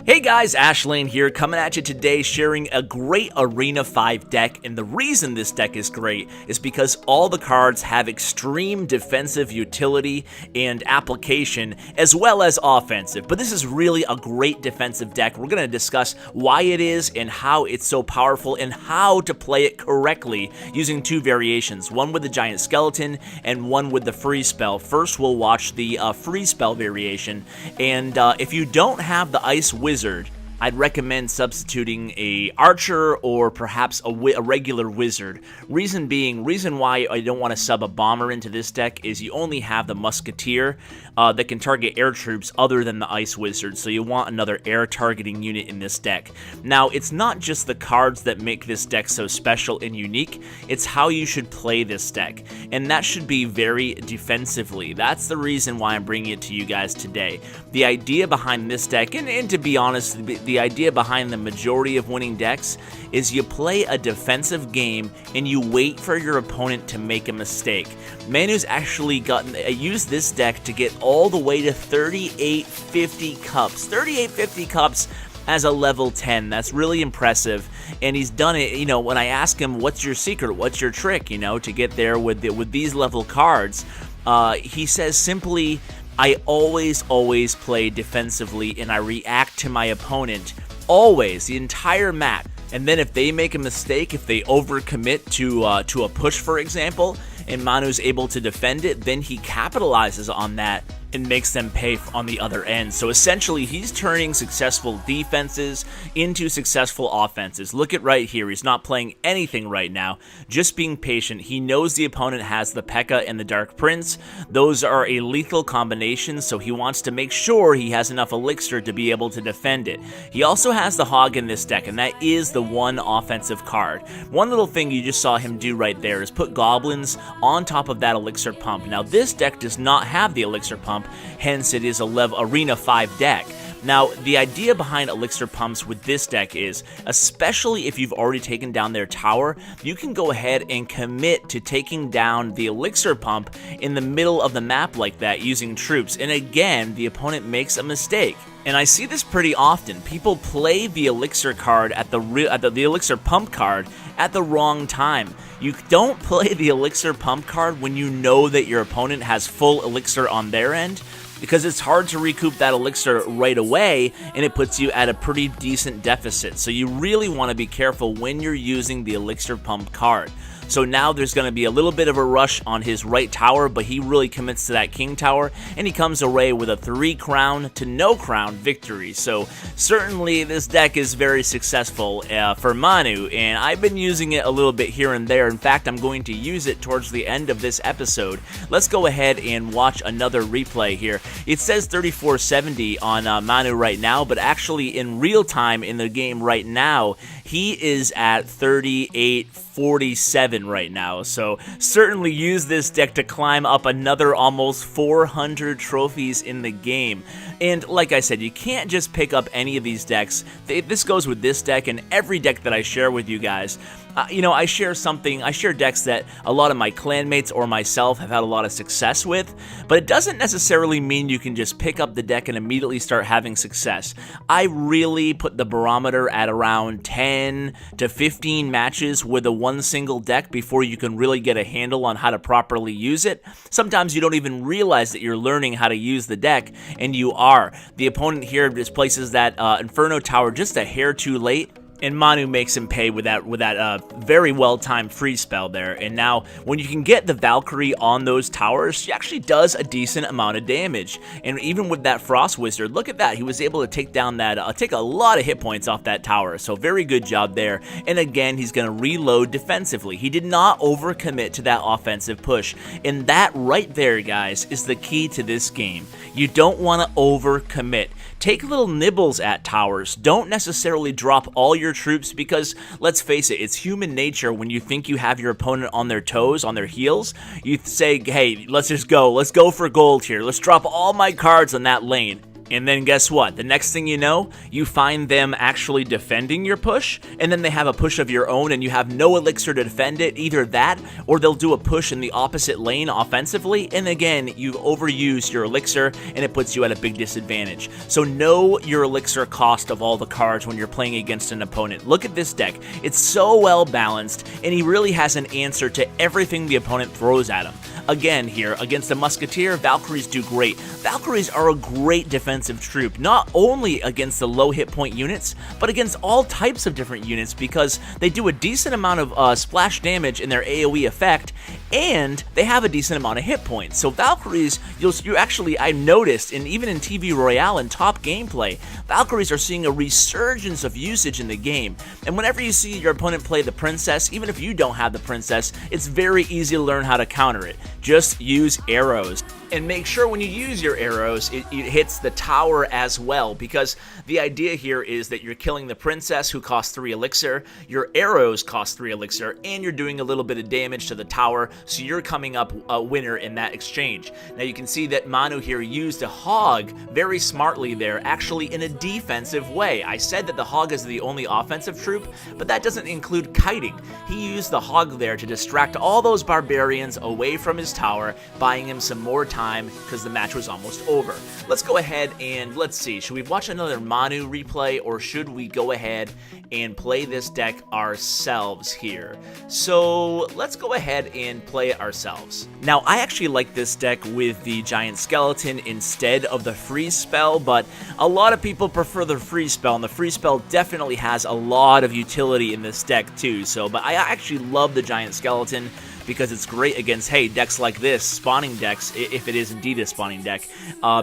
Hey guys, Ashlane here, coming at you today sharing a great Arena 5 deck, and the reason this deck is great is because all the cards have extreme defensive utility and application as well as offensive, but this is really a great defensive deck. We're going to discuss why it is and how it's so powerful and how to play it correctly using two variations, one with the giant skeleton and one with the freeze spell. First we'll watch the freeze spell variation, and if you don't have the ice wizard, I'd recommend substituting a archer or perhaps a regular wizard. Reason why I don't want to sub a bomber into this deck is you only have the musketeer that can target air troops other than the ice wizard, so you want another air targeting unit in this deck. Now, it's not just the cards that make this deck so special and unique, it's how you should play this deck, and that should be very defensively. That's the reason why I'm bringing it to you guys today. The idea behind this deck, and to be honest, the idea behind the majority of winning decks is you play a defensive game and you wait for your opponent to make a mistake. Manu's actually used this deck to get all the way to 3850 cups. 3850 cups as a level 10. That's really impressive, and he's done it, you know, when I ask him what's your secret, what's your trick, you know, to get there with these level cards, he says simply, I always play defensively and I react to my opponent, always, the entire match. And then if they make a mistake, if they overcommit to a push, for example, and Manu's able to defend it, then he capitalizes on that and makes them pay on the other end. So essentially, he's turning successful defenses into successful offenses. Look at right here. He's not playing anything right now, just being patient. He knows the opponent has the P.E.K.K.A. and the Dark Prince. Those are a lethal combination, so he wants to make sure he has enough elixir to be able to defend it. He also has the Hog in this deck, and that is the one offensive card. One little thing you just saw him do right there is put goblins on top of that elixir pump. Now, this deck does not have the elixir pump, hence it is a Arena 5 deck. Now, the idea behind elixir pumps with this deck is, especially if you've already taken down their tower, you can go ahead and commit to taking down the elixir pump in the middle of the map like that using troops, and again, the opponent makes a mistake. And I see this pretty often. People play the elixir card the elixir pump card at the wrong time. You don't play the elixir pump card when you know that your opponent has full elixir on their end, because it's hard to recoup that elixir right away, and it puts you at a pretty decent deficit. So you really want to be careful when you're using the elixir pump card. So now there's going to be a little bit of a rush on his right tower, but he really commits to that king tower, and he comes away with a 3 crown to no crown victory. So certainly this deck is very successful for Manu, and I've been using it a little bit here and there. In fact, I'm going to use it towards the end of this episode. Let's go ahead and watch another replay here. It says 3470 on Manu right now, but actually in real time in the game right now, he is at 3847 right now, so certainly use this deck to climb up another almost 400 trophies in the game. And like I said, you can't just pick up any of these decks. This goes with this deck and every deck that I share with you guys. You know, I share decks that a lot of my clanmates or myself have had a lot of success with, but it doesn't necessarily mean you can just pick up the deck and immediately start having success. I really put the barometer at around 10 to 15 matches with a one single deck before you can really get a handle on how to properly use it. Sometimes you don't even realize that you're learning how to use the deck, and you are. The opponent here just places that Inferno Tower just a hair too late, and Manu makes him pay with that very well-timed freeze spell there. And now, when you can get the Valkyrie on those towers, she actually does a decent amount of damage. And even with that Frost Wizard, look at that. He was able to take down that, take a lot of hit points off that tower. So very good job there. And again, he's going to reload defensively. He did not overcommit to that offensive push. And that right there, guys, is the key to this game. You don't want to overcommit. Take little nibbles at towers. Don't necessarily drop all your troops, because let's face it, it's human nature when you think you have your opponent on their toes, on their heels, you say, hey, let's go for gold here. Let's drop all my cards on that lane. And then guess what? The next thing you know, you find them actually defending your push, and then they have a push of your own and you have no elixir to defend it. Either that, or they'll do a push in the opposite lane offensively, and again, you've overused your elixir and it puts you at a big disadvantage. So know your elixir cost of all the cards when you're playing against an opponent. Look at this deck. It's so well balanced, and he really has an answer to everything the opponent throws at him. Again here, against a Musketeer, Valkyries do great. Valkyries are a great defensive troop, not only against the low hit point units, but against all types of different units, because they do a decent amount of splash damage in their AoE effect, and they have a decent amount of hit points. So Valkyries, you actually, I noticed, and even in TV Royale and top gameplay, Valkyries are seeing a resurgence of usage in the game. And whenever you see your opponent play the Princess, even if you don't have the Princess, it's very easy to learn how to counter it. Just use arrows. And make sure when you use your arrows, it hits the tower as well, because the idea here is that you're killing the Princess, who costs 3 elixir, your arrows cost 3 elixir, and you're doing a little bit of damage to the tower, so you're coming up a winner in that exchange. Now you can see that Manu here used a Hog very smartly there, actually in a defensive way. I said that the Hog is the only offensive troop, but that doesn't include kiting. He used the Hog there to distract all those barbarians away from his tower, buying him some more time because the match was almost over. Let's go ahead and let's see. Should we watch another Manu replay, or should we go ahead and play this deck ourselves here? So let's go ahead and play it ourselves. Now, I actually like this deck with the Giant Skeleton instead of the freeze spell, but a lot of people prefer the freeze spell, and the freeze spell definitely has a lot of utility in this deck too. But I actually love the Giant Skeleton because it's great against, hey, decks like this, spawning decks, if it is indeed a spawning deck,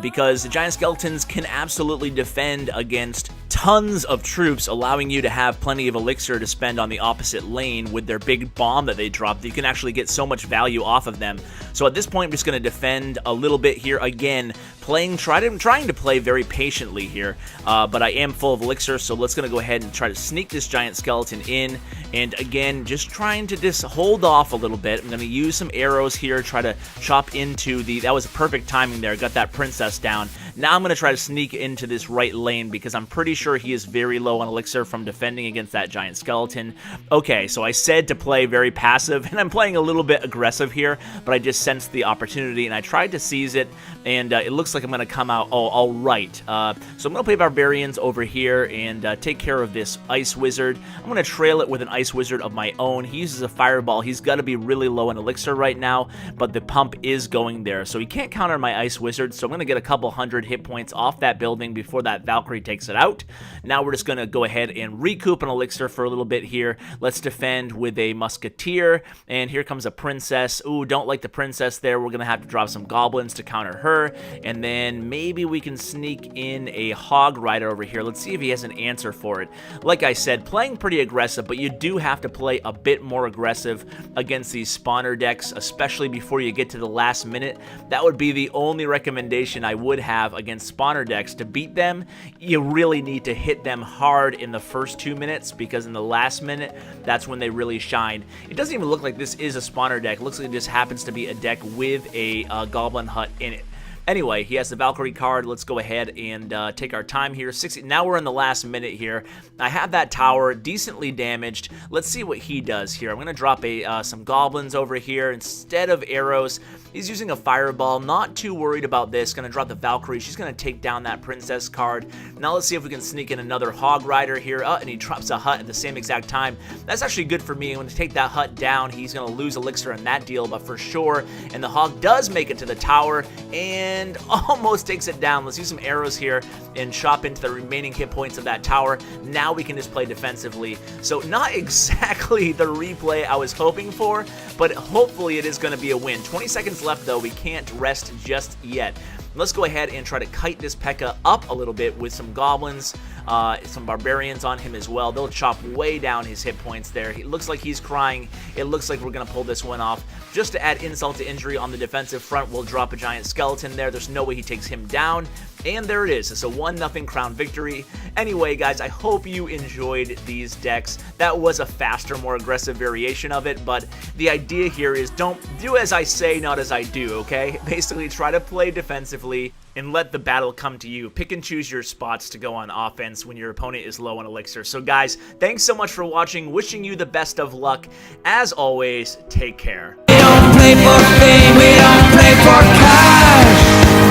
because the Giant Skeletons can absolutely defend against tons of troops, allowing you to have plenty of elixir to spend on the opposite lane with their big bomb that they drop. You can actually get so much value off of them. So at this point, I'm just going to defend a little bit here. Again, trying to play very patiently here, but I am full of elixir, so let's going to go ahead and try to sneak this Giant Skeleton in. And again, just trying to just hold off a little bit. I'm going to use some arrows here, try to chop into the... That was perfect timing there. Got that Princess down. Now I'm going to try to sneak into this right lane because I'm pretty sure he is very low on elixir from defending against that Giant Skeleton. Okay, so I said to play very passive, and I'm playing a little bit aggressive here, but I just sensed the opportunity, and I tried to seize it, and it looks like I'm going to come out all right. So I'm going to play Barbarians over here and take care of this Ice Wizard. I'm going to trail it with an Ice Wizard of my own. He uses a Fireball. He's got to be really low on elixir right now, but the pump is going there, so he can't counter my Ice Wizard, so I'm going to get a couple hundred hit points off that building before that Valkyrie takes it out. Now we're just going to go ahead and recoup an elixir for a little bit here. Let's defend with a Musketeer, and here comes a Princess. Ooh, don't like the Princess there. We're going to have to drop some Goblins to counter her, and then maybe we can sneak in a Hog Rider over here. Let's see if he has an answer for it. Like I said, playing pretty aggressive, but you do have to play a bit more aggressive against these spawner decks, especially before you get to the last minute. That would be the only recommendation I would have against spawner decks. To beat them, you really need to hit them hard in the first 2 minutes, because in the last minute, that's when they really shine. It doesn't even look like this is a spawner deck. It looks like it just happens to be a deck with a Goblin Hut in it. Anyway, he has the Valkyrie card. Let's go ahead and take our time here. Now we're in the last minute here. I have that tower decently damaged. Let's see what he does here. I'm going to drop some Goblins over here. Instead of arrows, he's using a Fireball. Not too worried about this. Going to drop the Valkyrie. She's going to take down that Princess card. Now let's see if we can sneak in another Hog Rider here. And he drops a Hut at the same exact time. That's actually good for me. I'm going to take that Hut down. He's going to lose elixir in that deal, but for sure. And the Hog does make it to the tower, and almost takes it down. Let's use some arrows here and chop into the remaining hit points of that tower. Now we can just play defensively. So not exactly the replay I was hoping for, but hopefully it is going to be a win. 20 seconds left though. We can't rest just yet. Let's go ahead and try to kite this P.E.K.K.A. up a little bit with some Goblins, some Barbarians on him as well. They'll chop way down his hit points there. It looks like he's crying. It looks like we're going to pull this one off. Just to add insult to injury on the defensive front, we'll drop a Giant Skeleton there. There's no way he takes him down. And there it is. It's a 1-0 crown victory. Anyway, guys, I hope you enjoyed these decks. That was a faster, more aggressive variation of it, but the idea here is don't do as I say, not as I do, okay? Basically, try to play defensively and let the battle come to you. Pick and choose your spots to go on offense when your opponent is low on elixir. So, guys, thanks so much for watching. Wishing you the best of luck. As always, take care. We don't play for fame, we don't play for cash.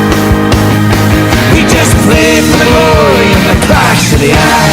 We just play for the glory and the clash of the ash.